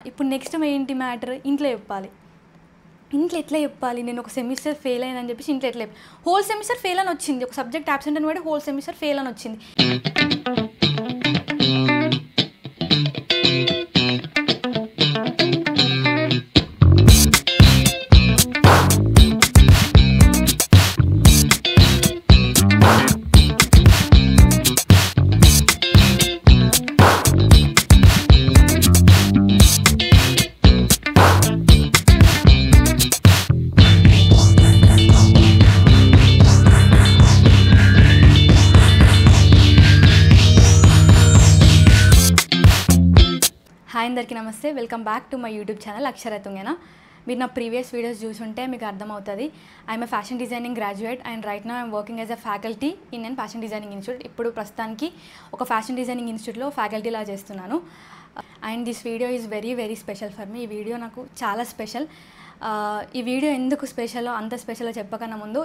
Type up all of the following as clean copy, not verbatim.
ఇప్పుడు నెక్స్ట్ ఏంటి మ్యాటర్ ఇంట్లో చెప్పాలి. ఇంట్లో ఎట్లా చెప్పాలి? నేను ఒక సెమిస్టర్ ఫెయిల్ అయ్యానని చెప్పేసి ఇంట్లో ఎట్లా హోల్ సెమిస్టర్ ఫెయిల్ అని వచ్చింది. ఒక సబ్జెక్ట్ అబ్సెంట్ అని పడి హోల్ సెమిస్టర్ ఫెయిల్ అని వచ్చింది. హాయ్ అందరికీ నమస్తే, welcome back to my YouTube channel Akshara Tungena. మీరు నా ప్రీవియస్ వీడియోస్ చూసుంటే మీకు అర్థమవుతుంది. I'm a fashion designing graduate and right now I'm working as a faculty in and fashion designing institute. ఇప్పుడు ప్రస్తుతానికి ఒక ఫ్యాషన్ డిజైనింగ్ ఇన్స్టిట్యూట్లో ఫ్యాకల్టీలా చేస్తున్నాను. And this video is very very special for me. ఈ వీడియో నాకు చాలా స్పెషల్. ఈ వీడియో ఎందుకు స్పెషలో, అంత స్పెషల్లో చెప్పకన్నా ముందు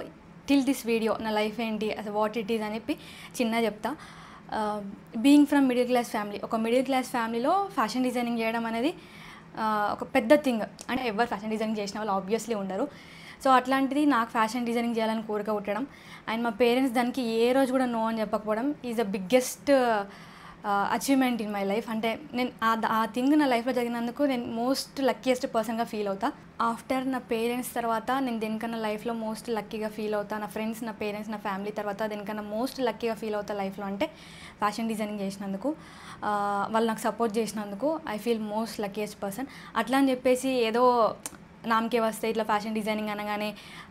టిల్ దిస్ వీడియో నా లైఫ్ ఏంటి, అసలు వాట్ ఇట్ ఈజ్ అని చెప్పి చిన్న చెప్తా. Being from middle class family, ఒక మిడిల్ క్లాస్ ఫ్యామిలీలో ఫ్యాషన్ డిజైనింగ్ చేయడం అనేది ఒక పెద్ద థింగ్. అంటే ఎవరు ఫ్యాషన్ డిజైనింగ్ చేసిన వాళ్ళు ఆబ్వియస్లీ ఉండరు. సో అట్లాంటిది నాకు ఫ్యాషన్ డిజైనింగ్ చేయాలని కోరిక పుట్టడం అండ్ మా పేరెంట్స్ దానికి ఏ రోజు కూడా నో అని చెప్పకపోవడం is the biggest achievement in my life. అంటే నేను ఆ థింగ్ నా లైఫ్లో జరిగినందుకు నేను మోస్ట్ లక్కీయెస్ట్ పర్సన్గా ఫీల్ అవుతా. ఆఫ్టర్ నా పేరెంట్స్ తర్వాత నేను దేనికన్నా లైఫ్లో మోస్ట్ లక్కీగా ఫీల్ అవుతా. నా ఫ్రెండ్స్, నా పేరెంట్స్, నా ఫ్యామిలీ తర్వాత దేనికన్నా మోస్ట్ లక్కీగా ఫీల్ అవుతా లైఫ్లో అంటే ఫ్యాషన్ డిజైనింగ్ చేసినందుకు, వాళ్ళు నాకు సపోర్ట్ చేసినందుకు I feel most luckiest person. అట్లా అని చెప్పేసి ఏదో నామకే వస్తే ఇట్లా ఫ్యాషన్ డిజైనింగ్ అనగానే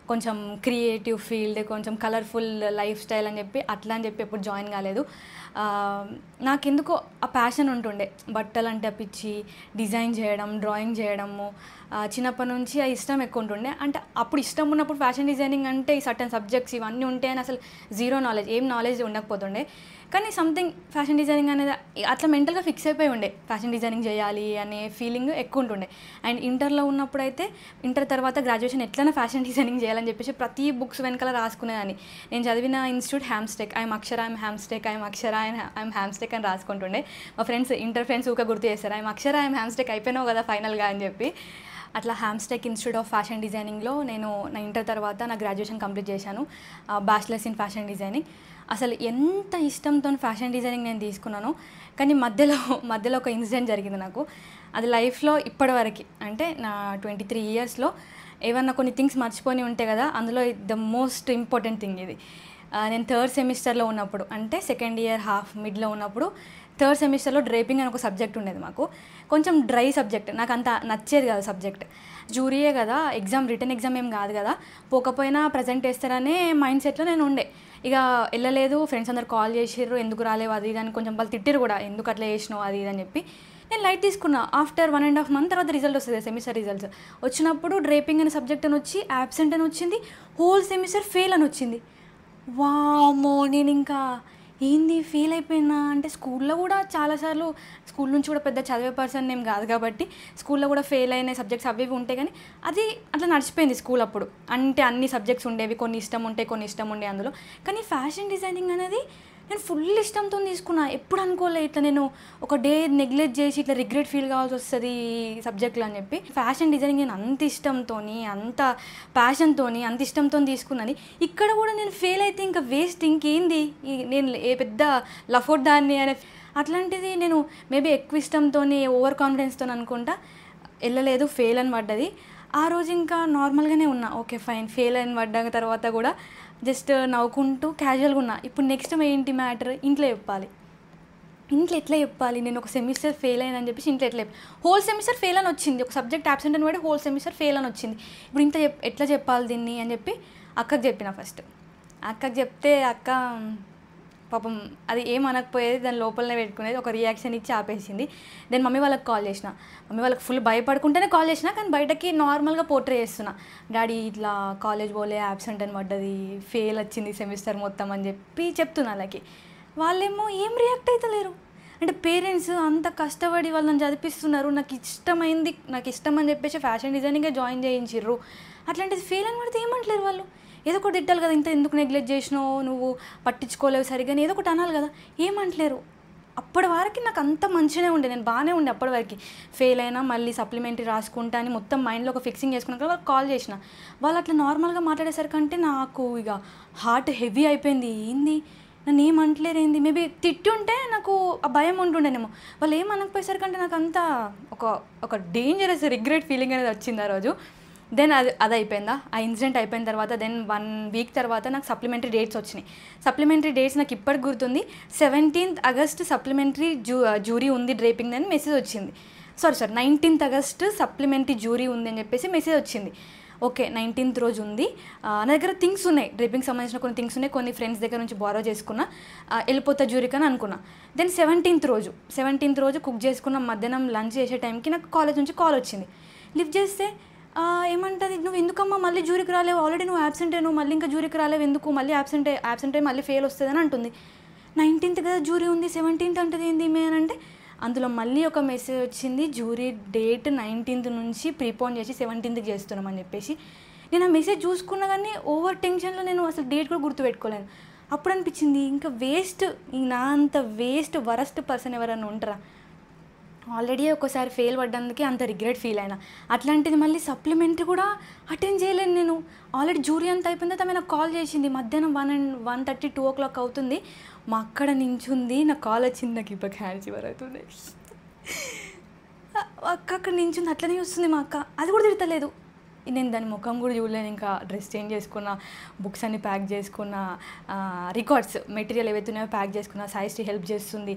కొంచెం క్రియేటివ్ ఫీల్డ్, కొంచెం కలర్ఫుల్ లైఫ్ స్టైల్ అని చెప్పి అట్లా అని చెప్పి ఎప్పుడు జాయిన్ కాలేదు. నాకెందుకో ఆ ప్యాషన్ ఉంటుండే, బట్టలు అంటే పిచ్చి, డిజైన్ చేయడం, డ్రాయింగ్ చేయడము చిన్నప్పటి నుంచి ఆ ఇష్టం ఎక్కువ ఉంటుండే. అంటే అప్పుడు ఇష్టం ఉన్నప్పుడు ఫ్యాషన్ డిజైనింగ్ అంటే ఈ సర్టన్ సబ్జెక్ట్స్ ఇవన్నీ ఉంటాయని అసలు జీరో నాలెడ్జ్, ఏం నాలెడ్జ్ ఉండకపోతుండే. కానీ సంథింగ్ ఫ్యాషన్ డిజైనింగ్ అనేది అట్లా మెంటల్గా ఫిక్స్ అయిపోయి ఉండే, ఫ్యాషన్ డిజైనింగ్ చేయాలి అనే ఫీలింగ్ ఎక్కువ ఉంటుండే. అండ్ ఇంటర్లో ఉన్నప్పుడు అయితే ఇంటర్ తర్వాత గ్రాడ్యుయేషన్ ఎట్లైనా ఫ్యాషన్ డిజైనింగ్ చేయాలని చెప్పేసి ప్రతి బుక్స్ వెనకాల రాసుకునేదాన్ని. నేను చదివిన institute Hamstech, I'm Akshara, I'm Hamstech, I'm Akshara, I'm Hamstech అని రాసుకుంటుండే. మా ఫ్రెండ్స్, ఇంటర్ ఫ్రెండ్స్ ఊక గుర్తు చేస్తారు, ఐఎమ్ అక్షర, ఐఎమ్ హ్యామ్స్టెక్ అయిపోయినావు కదా ఫైనల్గా అని చెప్పి. అట్లా హ్యామ్స్టెక్ ఇన్స్టిట్యూట్ ఆఫ్ ఫ్యాషన్ డిజైనింగ్లో నేను నా ఇంటర్ తర్వాత నా గ్రాడ్యుయేషన్ కంప్లీట్ చేశాను, బ్యాచిలర్స్ ఇన్ ఫ్యాషన్ డిజైనింగ్. అసలు ఎంత ఇష్టంతో ఫ్యాషన్ డిజైనింగ్ నేను తీసుకున్నాను. కానీ మధ్యలో ఒక ఇన్సిడెంట్ జరిగింది నాకు. అది లైఫ్లో ఇప్పటివరకు అంటే నా 23 ఇయర్స్లో ఏమన్నా కొన్ని థింగ్స్ మర్చిపోయి ఉంటాయి కదా, అందులో ద మోస్ట్ ఇంపార్టెంట్ థింగ్ ఇది. నేను థర్డ్ సెమిస్టర్లో ఉన్నప్పుడు, అంటే సెకండ్ ఇయర్ హాఫ్ మిడ్లో ఉన్నప్పుడు, థర్డ్ సెమిస్టర్లో డ్రేపింగ్ అని ఒక సబ్జెక్ట్ ఉండేది మాకు. కొంచెం డ్రై సబ్జెక్ట్, నాకు అంత నచ్చేది కాదు సబ్జెక్ట్. జ్యూరీయే కదా, ఎగ్జామ్ రిటర్న్ ఎగ్జామ్ ఏం కాదు కదా, పోకపోయినా ప్రజెంట్ చేస్తారనే మైండ్ సెట్లో నేను ఉండే. ఇక వెళ్ళలేదు. ఫ్రెండ్స్ అందరు కాల్ చేసిర్రు, ఎందుకు రాలేవు అది ఇది అని, కొంచెం వాళ్ళు తిట్టిరు కూడా, ఎందుకు అట్లా చేసినావు అది ఇది అని చెప్పి. నేను లైట్ తీసుకున్నా. ఆఫ్టర్ 1.5 months తర్వాత రిజల్ట్ వస్తుంది, సెమిస్టర్ రిజల్ట్స్ వచ్చినప్పుడు డ్రేపింగ్ అనే సబ్జెక్ట్ అని వచ్చి యాబ్సెంట్ అని వచ్చింది, హోల్ సెమిస్టర్ ఫెయిల్ అని వచ్చింది. వామ్మో, నేను ఇంకా ఏంది ఫెయిల్ అయిపోయినా. అంటే స్కూల్లో కూడా చాలాసార్లు, స్కూల్ నుంచి కూడా పెద్ద చదివే పర్సన్ ఏం కాదు కాబట్టి స్కూల్లో కూడా ఫెయిల్ అయిన సబ్జెక్ట్స్ అవి ఇవి ఉంటాయి. కానీ అది అట్లా నడిచిపోయింది స్కూల్ అప్పుడు. అంటే అన్ని సబ్జెక్ట్స్ ఉండేవి, కొన్ని ఇష్టం ఉంటాయి, కొన్ని ఇష్టం ఉండే అందులో. కానీ ఫ్యాషన్ డిజైనింగ్ అనేది నేను ఫుల్ ఇష్టంతో తీసుకున్నా. ఎప్పుడు అనుకోలే ఇట్లా నేను ఒక డే నెగ్లెక్ట్ చేసి ఇట్లా రిగ్రెట్ ఫీల్ కావాల్సి వస్తుంది ఈ సబ్జెక్ట్లో అని చెప్పి. ఫ్యాషన్ డిజైనింగ్ నేను అంత ఇష్టంతో, అంత ప్యాషన్తో, అంత ఇష్టంతో తీసుకున్నాను. ఇక్కడ కూడా నేను ఫెయిల్ అయితే ఇంకా వేస్ట్, ఇంకేంది, నేను ఏ పెద్ద లఫోర్డ్ దాన్ని అనే అట్లాంటిది. నేను మేబీ ఎక్కువ ఇష్టంతో, ఓవర్ కాన్ఫిడెన్స్తో అనుకుంటా వెళ్ళలేదు, ఫెయిల్ అని పడ్డది. ఆ రోజు ఇంకా నార్మల్గానే ఉన్నా, ఓకే ఫైన్. ఫెయిల్ అని పడ్డాక తర్వాత కూడా జస్ట్ నవ్వుకుంటూ క్యాజువల్గా ఉన్నా. ఇప్పుడు నెక్స్ట్ ఏంటి మ్యాటర్ ఇంట్లో చెప్పాలి. ఇంట్లో ఎట్లా చెప్పాలి? నేను ఒక సెమిస్టర్ ఫెయిల్ అయ్యానని చెప్పేసి ఇంట్లో ఎట్లా హోల్ సెమిస్టర్ ఫెయిల్ అని వచ్చింది, ఒక సబ్జెక్ట్ అబ్సెంట్ అని పడి హోల్ సెమిస్టర్ ఫెయిల్ అని వచ్చింది. ఇప్పుడు ఇంత ఎట్లా చెప్పాలి దీన్ని అని చెప్పి అక్కకి చెప్పిన. ఫస్ట్ అక్కకి చెప్తే అక్క పాపం అది ఏమనకపోయేది, దాని లోపలనే పెట్టుకునేది, ఒక రియాక్షన్ ఇచ్చి ఆపేసింది. దెన్ మమ్మీ వాళ్ళకి కాల్ చేసిన. మమ్మీ వాళ్ళకి ఫుల్ భయపడుకుంటేనే కాల్ చేసిన, కానీ బయటకి నార్మల్గా పోర్ట్రే చేస్తున్నా. డాడీ ఇట్లా కాలేజ్ పోలే, యాబ్సెంట్ అని పడ్డది, ఫెయిల్ వచ్చింది సెమిస్టర్ మొత్తం అని చెప్పి చెప్తున్నా వాళ్ళకి. వాళ్ళేమో ఏం రియాక్ట్ అవుతలేరు. అంటే పేరెంట్స్ అంత కష్టపడి వాళ్ళని చదివిస్తున్నారు, నాకు ఇష్టం అని చెప్పేసి ఫ్యాషన్ డిజైనింగే జాయిన్ చేయించిర్రు. అట్లాంటిది ఫెయిల్ అని పడితే ఏమంటలేరు వాళ్ళు. ఏదో ఒకటి తిట్టాలి కదా, ఇంత ఎందుకు నెగ్లెక్ట్ చేసినావు, నువ్వు పట్టించుకోలేవు సరిగ్గా, ఏదో ఒకటి అనాలి కదా, ఏమంటలేరు. అప్పటి వరకు నాకు అంత మంచిగానే ఉండే, నేను బాగానే ఉండే అప్పటి వరకు. ఫెయిల్ అయినా మళ్ళీ సప్లిమెంటరీ రాసుకుంటా అని మొత్తం మైండ్లో ఒక ఫిక్సింగ్ చేసుకున్నాక వాళ్ళకి కాల్ చేసిన. వాళ్ళు అట్లా నార్మల్గా మాట్లాడేసరికంటే నాకు ఇక హార్ట్ హెవీ అయిపోయింది. ఏంది నన్ను ఏమంటలేరు ఏంది, మేబీ తిట్టుంటే నాకు ఆ భయం ఉంటుండేనేమో. వాళ్ళు ఏమనకపోయేసరికంటే నాకు అంతా ఒక ఒక డేంజరస్ రిగ్రెట్ ఫీలింగ్ అనేది వచ్చింది ఆ రోజు. దెన్ అది అయిపోయిందా, ఆ ఇన్సిడెంట్ అయిపోయిన తర్వాత దెన్ 1 వీక్ తర్వాత నాకు సప్లిమెంటరీ డేట్స్ వచ్చినాయి. సప్లిమెంటరీ డేట్స్ నాకు ఇప్పటికి గుర్తుంది. 17th August సప్లిమెంటరీ జ్యూరీ ఉంది డ్రేపింగ్ అని మెసేజ్ వచ్చింది. Sorry 19th August supplementary jury ఉంది అని చెప్పేసి మెసేజ్ వచ్చింది. ఓకే 19th రోజు ఉంది. నా దగ్గర థింగ్స్ ఉన్నాయి, డ్రేపింగ్ సంబంధించిన కొన్ని థింగ్స్ ఉన్నాయి, కొన్ని ఫ్రెండ్స్ దగ్గర నుంచి బారో చేసుకున్నా, వెళ్ళిపోతా జ్యూరీకి అని అనుకున్నా. దెన్ 17th రోజు కుక్ చేసుకున్న మధ్యాహ్నం లంచ్ చేసే టైంకి నాకు కాలేజ్ నుంచి కాల్ వచ్చింది. లిఫ్ట్ చేస్తే ఏమంటుంది, నువ్వు ఎందుకమ్మా మళ్ళీ జ్యూరీకి రాలేవు, ఆల్రెడీ నువ్వు యాబ్సెంట్ అయ్యావు, మళ్ళీ ఇంకా జ్యూరీకి రాలేవు ఎందుకు, మళ్ళీ యాబ్సెంట్ అయ్యి మళ్ళీ ఫెయిల్ వస్తుందని అంటుంది. 19th కదా జ్యూరీ ఉంది, 17th అంటుంది ఏంది మే అని అంటే, అందులో మళ్ళీ ఒక మెసేజ్ వచ్చింది, జ్యూరీ డేట్ 19th నుంచి ప్రీపోన్ చేసి 17th చేస్తున్నామని చెప్పేసి. నేను ఆ మెసేజ్ చూసుకున్నా కానీ ఓవర్ టెన్షన్లో నేను అసలు డేట్ కూడా గుర్తుపెట్టుకోలేను. అప్పుడు అనిపించింది ఇంకా వేస్ట్, నా అంత వేస్ట్ వరస్ట్ పర్సన్ ఎవరైనా ఉంటారా, ఆల్రెడీ ఒకసారి ఫెయిల్ పడ్డందుకే అంత రిగ్రెట్ ఫీల్ అయినా, అట్లాంటిది మళ్ళీ సప్లిమెంటరీ కూడా అటెండ్ చేయలేను నేను. ఆల్రెడీ జ్యూరీ అంతా అయిపోయింది, ఆమె నాకు కాల్ చేసింది మధ్యాహ్నం 1:30, 2 o'clock అవుతుంది. మా అక్కడ నించుంది, నాకు కాల్ వచ్చింది, నాకు ఇప్పుడు హ్యాండ్స్ ఇవర్ అవుతుంది. అక్కడ నించుంది, అట్లనే చూస్తుంది మా అక్క, అది కూడా తిడతలేదు. నేను దాని ముఖం కూడా చూడలేను. ఇంకా డ్రెస్ చేంజ్ చేసుకున్న, బుక్స్ అన్ని ప్యాక్ చేసుకున్న, రికార్డ్స్ మెటీరియల్ ఏవైతే ఉన్నాయో ప్యాక్ చేసుకున్న, సాయిశ్రీ హెల్ప్ చేస్తుంది,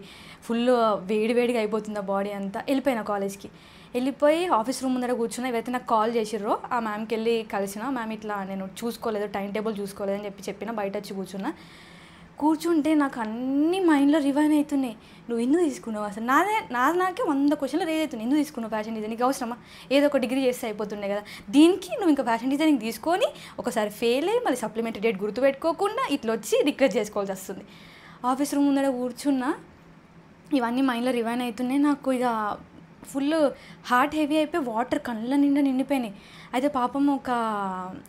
ఫుల్ వేడివేడిగా అయిపోతుంది ఆ బాడీ అంతా. వెళ్ళిపోయినా కాలేజ్కి, వెళ్ళిపోయి ఆఫీస్ రూమ్ ముందర కూర్చున్నా. ఎవరైతే నాకు కాల్ చేసిర్రో ఆ మ్యామ్కి వెళ్ళి కలిసిన. మ్యామ్ ఇట్లా నేను చూసుకోలేదు, టైం టేబుల్ చూసుకోలేదని చెప్పిన. బయట వచ్చి కూర్చుంటే నాకు అన్ని మైండ్లో రివైన్ అవుతున్నాయి. నువ్వు ఎందుకు తీసుకున్నావు అసలు, నాకే 100 క్వశ్చన్లు రేజ్ అవుతుంది. ఎందుకు తీసుకున్నావు ఫ్యాషన్ డిజైనింగ్, అవసరమా, ఏదో ఒక డిగ్రీ చేస్తే అయిపోతుండే కదా, దీనికి నువ్వు ఇంకా ఫ్యాషన్ డిజైనింగ్ తీసుకొని ఒకసారి ఫెయిల్ అయ్యి మళ్ళీ సప్లిమెంటరీ డేట్ గుర్తుపెట్టుకోకుండా ఇట్లా వచ్చి రిక్వెస్ట్ చేసుకోవాల్సి వస్తుంది. ఆఫీస్ రూమ్ ముందర కూర్చున్నా, ఇవన్నీ మైండ్లో రివైన్ అవుతున్నాయి. నాకు ఇక ఫుల్ హార్ట్ హెవీ అయిపోయి వాటర్ కళ్ళ నిండా నిండిపోయినాయి. అయితే పాపం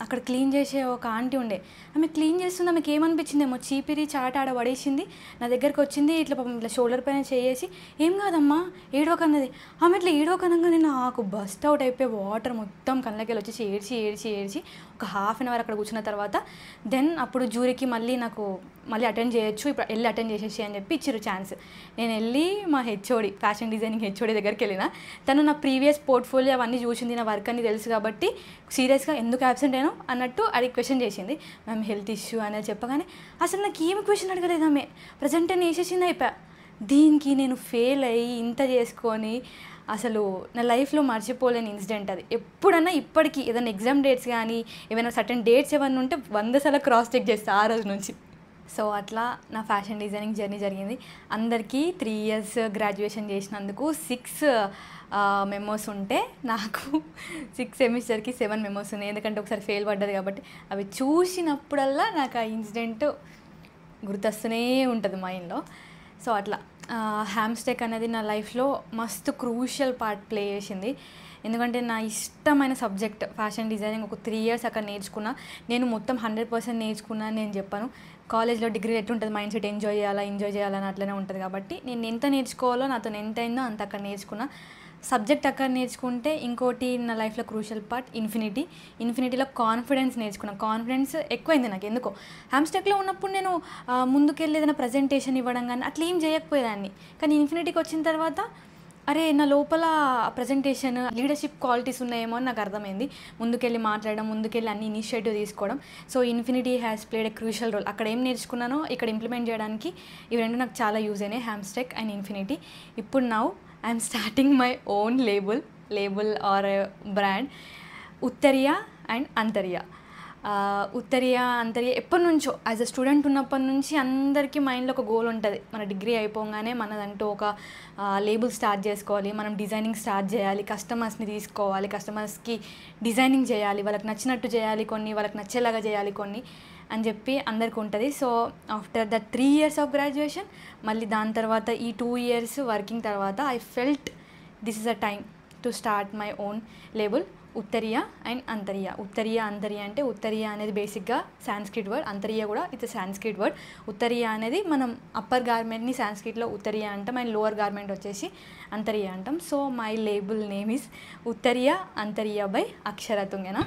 అక్కడ క్లీన్ చేసే ఒక ఆంటీ ఉండే, ఆమె క్లీన్ చేస్తుంది. ఆమెకి ఏమనిపించిందేమో, చీపిరి చాట ఆడ పడేసింది, నా దగ్గరకు వచ్చింది, ఇట్లా పాపం ఇట్లా షోల్డర్ పైన చేసి, ఏం కాదమ్మా ఏడవకన్నది. ఆమె ఇట్లా ఏడవకనంగానే నాకు బస్ట్ అవుట్ అయిపోయి వాటర్ మొత్తం కళ్ళకెళ్ళి వచ్చేసి ఏడ్చి ఒక ½ an hour అక్కడ కూర్చున్న తర్వాత దెన్ అప్పుడు జ్యూరీకి మళ్ళీ అటెండ్ చేయొచ్చు, ఇప్పుడు వెళ్ళి అటెండ్ చేసేసి అని చెప్పి ఇచ్చిర్రు ఛాన్స్. నేను వెళ్ళి మా హెచ్ఓడి, ఫ్యాషన్ డిజైనింగ్ హెచ్ఓడి దగ్గరికి వెళ్ళిన. తను నా ప్రీవియస్ పోర్ట్ఫోలియో అవన్నీ చూసింది, నా వర్క్ అని తెలుసు కాబట్టి సీరియస్గా ఎందుకు యాబ్సెంట్ అయ్యాను అన్నట్టు అడిగి క్వశ్చన్ చేసింది. మ్యామ్ హెల్త్ ఇష్యూ అనేది చెప్పగానే అసలు నాకు ఏమి క్వశ్చన్ అడగలేదు ఆమె, ప్రజెంట్ అని వేసేసింది అయిపోయా. దీనికి నేను ఫెయిల్ అయ్యి ఇంత చేసుకొని అసలు నా లైఫ్లో మర్చిపోలేని ఇన్సిడెంట్ అది. ఎప్పుడన్నా ఇప్పటికీ ఏదైనా ఎగ్జామ్ డేట్స్ కానీ ఏమైనా సర్టన్ డేట్స్ ఏమైనా ఉంటే 100 సార్లు క్రాస్ చెక్ చేస్తాను ఆ రోజు నుంచి. సో అట్లా నా ఫ్యాషన్ డిజైనింగ్ జర్నీ జరిగింది. అందరికీ 3 years గ్రాడ్యుయేషన్ చేసినందుకు 6 మెమోస్ ఉంటే నాకు 6 సెమిస్టర్కి 7 మెమోస్ ఉన్నాయి. ఎందుకంటే ఒకసారి ఫెయిల్ పడ్డది కాబట్టి అవి చూసినప్పుడల్లా నాకు ఆ ఇన్సిడెంట్ గుర్తొస్తూనే ఉంటుంది మైండ్లో. సో అట్లా హ్యామ్స్టెక్ అనేది నా లైఫ్లో మస్తు క్రూషియల్ పార్ట్ ప్లే చేసింది. ఎందుకంటే నా ఇష్టమైన సబ్జెక్ట్ ఫ్యాషన్ డిజైనింగ్. ఒక 3 years అక్కడ నేర్చుకున్నా. నేను మొత్తం 100% నేర్చుకున్నా అని నేను చెప్పాను. కాలేజ్లో డిగ్రీ ఎట్లుంటుంది, మైండ్ సెట్ ఎంజాయ్ చేయాలని అట్లనే ఉంటుంది కాబట్టి నేను ఎంత నేర్చుకోవాలో, నాతో ఎంత అయిందో అంత అక్కడ నేర్చుకున్నా. సబ్జెక్ట్ అక్కడ నేర్చుకుంటే ఇంకోటి నా లైఫ్లో క్రూషియల్ పార్ట్ ఇన్ఫినిటీలో కాన్ఫిడెన్స్ నేర్చుకున్నాను. కాన్ఫిడెన్స్ ఎక్కువైంది నాకు ఎందుకో. హ్యామ్స్టెక్లో ఉన్నప్పుడు నేను ముందుకెళ్ళి ఏదైనా ప్రజెంటేషన్ ఇవ్వడం కానీ అట్లా ఏం చేయకపోయేదాన్ని. కానీ ఇన్ఫినిటీకి వచ్చిన తర్వాత అరే నా లోపల ప్రజెంటేషన్ లీడర్షిప్ క్వాలిటీస్ ఉన్నాయేమో అని నాకు అర్థమైంది. ముందుకెళ్ళి మాట్లాడడం, ముందుకెళ్ళి అన్ని ఇనిషియేటివ్ తీసుకోవడం. So infinity has played a crucial role. అక్కడ ఏం నేర్చుకున్నానో ఇక్కడ ఇంప్లిమెంట్ చేయడానికి ఇవి రెండు నాకు చాలా యూజ్ అయినాయి, హ్యామ్స్టెక్ అండ్ ఇన్ఫినిటీ. ఇప్పుడు I'm starting my own label or brand, Uttariya and Antarya. Uttariya Antarya ఎప్పటి నుంచో యాజ్ అ స్టూడెంట్ ఉన్నప్పటి నుంచి అందరికీ మైండ్లో ఒక గోల్ ఉంటుంది. మన డిగ్రీ అయిపోగానే మనదంటూ ఒక లేబుల్ స్టార్ట్ చేసుకోవాలి, మనం డిజైనింగ్ స్టార్ట్ చేయాలి, కస్టమర్స్ని తీసుకోవాలి, కస్టమర్స్కి డిజైనింగ్ చేయాలి, వాళ్ళకి నచ్చినట్టు చేయాలి కొన్ని, వాళ్ళకి నచ్చేలాగా చేయాలి కొన్ని అని చెప్పి అందరికీ ఉంటుంది. So after the 3 years of graduation, మళ్ళీ దాని తర్వాత ఈ 2 years వర్కింగ్ తర్వాత I felt this is a time to start my own label Uttariya and Antariya. Uttariya Antariya అంటే ఉత్తరియా అనేది బేసిక్గా సాంస్క్రిట్ వర్డ్, అంతరియా కూడా ఇట్స్ సాంస్క్రిట్ వర్డ్. ఉత్తరియా అనేది మనం అప్పర్ గార్మెంట్ని సాంస్క్రిట్లో ఉత్తరియా అంటాం అండ్ లోవర్ గార్మెంట్ వచ్చేసి అంతరియా అంటాం. So my label name is Uttariya Antariya by Akshara Tungena.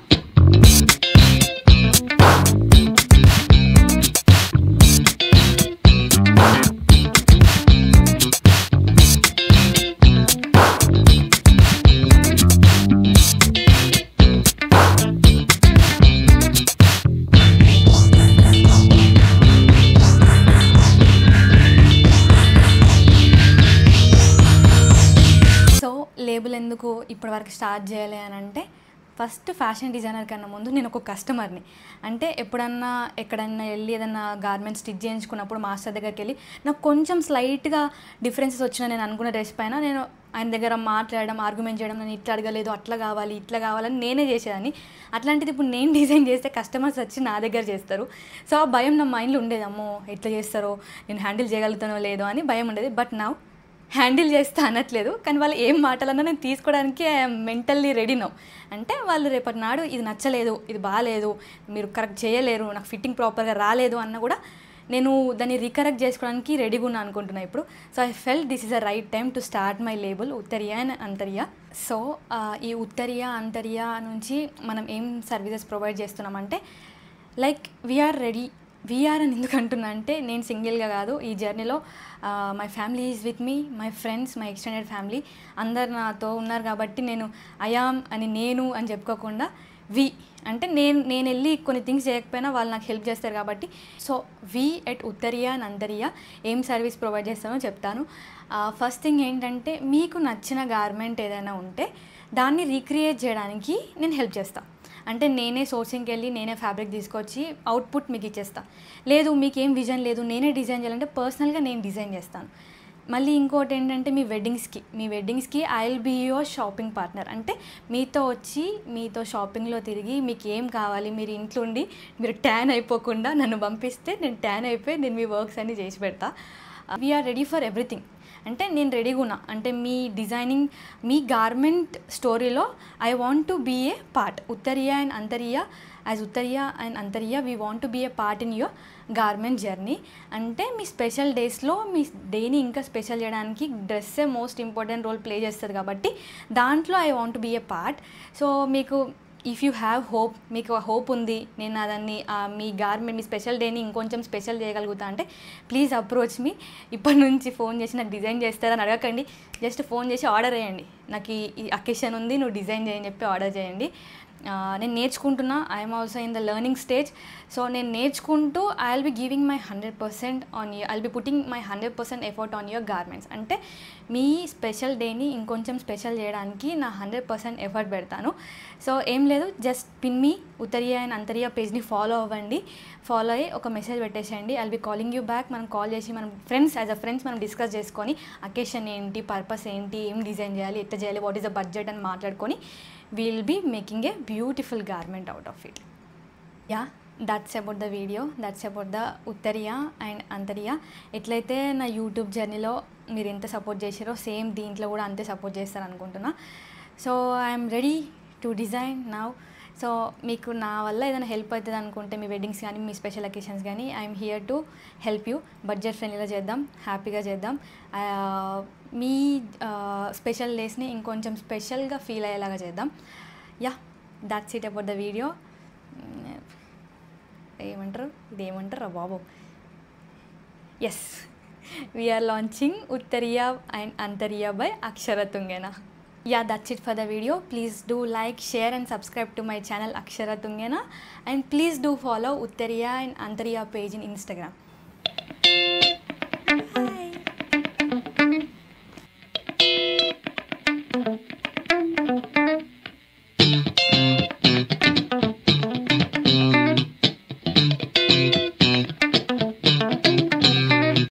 Label ఎందుకు ఇప్పటివరకు స్టార్ట్ చేయాలి అని అంటే, ఫస్ట్ ఫ్యాషన్ డిజైనర్ కన్నా ముందు నేను ఒక కస్టమర్ని. అంటే ఎప్పుడన్నా ఎక్కడన్నా వెళ్ళి ఏదన్నా గార్మెంట్ స్టిచ్ చేయించుకున్నప్పుడు మాస్టర్ దగ్గరికి వెళ్ళి నాకు కొంచెం స్లైట్గా డిఫరెన్సెస్ వచ్చినా నేను అనుకున్న డ్రెస్ పైన నేను ఆయన దగ్గర మాట్లాడడం, ఆర్గ్యుమెంట్ చేయడం, నేను ఇట్లా అడగలేదు, అట్లా కావాలి, ఇట్లా కావాలని నేనే చేసేదాన్ని. అట్లాంటిది ఇప్పుడు నేను డిజైన్ చేస్తే కస్టమర్స్ వచ్చి నా దగ్గర చేస్తారు. సో ఆ భయం నా మైండ్లో ఉండేది, అమ్మో ఎట్లా చేస్తారో, నేను హ్యాండిల్ చేయగలుగుతానో లేదో అని భయం ఉండేది. బట్ నౌ హ్యాండిల్ చేస్తా అనట్లేదు, కానీ వాళ్ళు ఏం మాటలన్నా నేను తీసుకోవడానికి మెంటల్లీ రెడీ నో. అంటే వాళ్ళు రేపటి నాడు ఇది నచ్చలేదు, ఇది బాగాలేదు, మీరు కరెక్ట్ చేయలేరు, నాకు ఫిట్టింగ్ ప్రాపర్గా రాలేదు అన్న కూడా నేను దాన్ని రీకరెక్ట్ చేసుకోవడానికి రెడీగా ఉన్నా అనుకుంటున్నా ఇప్పుడు. So I felt this is a right time to start my label Uttariya and Antariya. So ఈ ఉత్తరియా అంతరియా నుంచి మనం ఏం సర్వీసెస్ ప్రొవైడ్ చేస్తున్నామంటే, లైక్ వీఆర్ రెడీ. వీఆర్ అని ఎందుకు అంటున్నా అంటే, నేను సింగిల్గా కాదు ఈ జర్నీలో, my family is with me, my friends, my extended family అందరు నాతో ఉన్నారు. కాబట్టి నేను ఐయామ్ అని నేను అని చెప్పుకోకుండా వి అంటే నేను వెళ్ళి కొన్ని థింగ్స్ చేయకపోయినా వాళ్ళు నాకు హెల్ప్ చేస్తారు కాబట్టి. సో వి ఎట్ ఉత్తరియా అండ్ అంతరియా ఏం సర్వీస్ ప్రొవైడ్ చేస్తానో చెప్తాను. ఫస్ట్ థింగ్ ఏంటంటే, మీకు నచ్చిన గార్మెంట్ ఏదైనా ఉంటే దాన్ని రీక్రియేట్ చేయడానికి నేను హెల్ప్ చేస్తాను. అంటే నేనే సోర్సింగ్కి వెళ్ళి నేనే ఫ్యాబ్రిక్ తీసుకొచ్చి అవుట్పుట్ మీకు ఇచ్చేస్తాను. లేదు మీకు ఏం విజన్ లేదు, నేనే డిజైన్ చేయాలంటే పర్సనల్గా నేను డిజైన్ చేస్తాను. మళ్ళీ ఇంకోటి ఏంటంటే, మీ వెడ్డింగ్స్కి I will be your shopping partner. అంటే మీతో వచ్చి మీతో షాపింగ్లో తిరిగి మీకు ఏం కావాలి, మీరు ఇంట్లో ఉండి మీరు ట్యాన్ అయిపోకుండా నన్ను పంపిస్తే నేను ట్యాన్ అయిపోయి నేను మీ వర్క్స్ అన్నీ చేసి పెడతా. We're ready for everything. అంటే నేను రెడీగా ఉన్నా అంటే మీ డిజైనింగ్, మీ గార్మెంట్ స్టోరీలో I want to be a part. Uttariya and Antariya, as Uttariya and Antariya we want to be a part in your garment journey. అంటే మీ స్పెషల్ డేస్లో మీ డేని ఇంకా స్పెషల్ చేయడానికి డ్రెస్సే మోస్ట్ ఇంపార్టెంట్ రోల్ ప్లే చేస్తుంది కాబట్టి దాంట్లో I want to be a part. So మీకు ఇఫ్ యూ హ్యావ్ హోప్, మీకు హోప్ ఉంది నేను దాన్ని మీ గార్మెంట్ మీ స్పెషల్ డేని ఇంకొంచెం స్పెషల్ చేయగలుగుతా అంటే ప్లీజ్ అప్రోచ్ మీ. ఇప్పటి నుంచి ఫోన్ చేసి నాకు డిజైన్ చేస్తారని అడగకండి, జస్ట్ ఫోన్ చేసి ఆర్డర్ చేయండి. నాకు ఈ అకేషన్ ఉంది, నువ్వు డిజైన్ చేయని చెప్పి ఆర్డర్ చేయండి. నేను నేర్చుకుంటున్నా, I'm also in the learning stage. So నేను నేర్చుకుంటూ I will be giving my 100% on you, I will be putting my 100% effort on your garments. అంటే మీ స్పెషల్ డేని ఇంకొంచెం స్పెషల్ చేయడానికి నా 100% ఎఫర్ట్ పెడతాను. సో ఏం లేదు, జస్ట్ పిన్ మీ ఉత్తరియా అండ్ అంతరియా పేజ్ని ఫాలో అవ్వండి. ఫాలో అయ్యి ఒక మెసేజ్ పెట్టేసేయండి. I will be calling you back. మనం కాల్ చేసి మనం ఫ్రెండ్స్, యాజ్ అ ఫ్రెండ్స్ మనం డిస్కస్ చేసుకొని అకేషన్ ఏంటి, పర్పస్ ఏంటి, ఏం డిజైన్ చేయాలి, ఎట్లా చేయాలి, వాట్ ఈస్ ద బడ్జెట్ అని మాట్లాడుకొని we'll be making a beautiful garment out of it. Yeah, that's about the video. That's about the Uttariya and Antariya. ఎట్లయితే నా యూట్యూబ్ జర్నీలో మీరు ఎంత సపోర్ట్ చేసారో సేమ్ దీంట్లో కూడా అంతే సపోర్ట్ చేస్తారు అనుకుంటున్నా. So I'm ready to design now. So మీకు నా వల్ల ఏదైనా హెల్ప్ అవుతుంది అనుకుంటే, మీ వెడ్డింగ్స్ కానీ మీ స్పెషల్ అకేషన్స్ కానీ, I'm here to help you. Budget ఫ్రెండ్లీగా చేద్దాం, హ్యాపీగా చేద్దాం. మీ స్పెషల్ డేస్ని ఇంకొంచెం స్పెషల్గా ఫీల్ అయ్యేలాగా చేద్దాం. Yeah, that's it about the video. ఇదేమంటారు బాబు. Yes, we're launching Uttariya and Antariya by Akshara Tungena. Yeah, that's it for the video. Please do like, share and subscribe to my channel Akshara Tungena, and please do follow Uttariya and Antariya page in Instagram. Bye.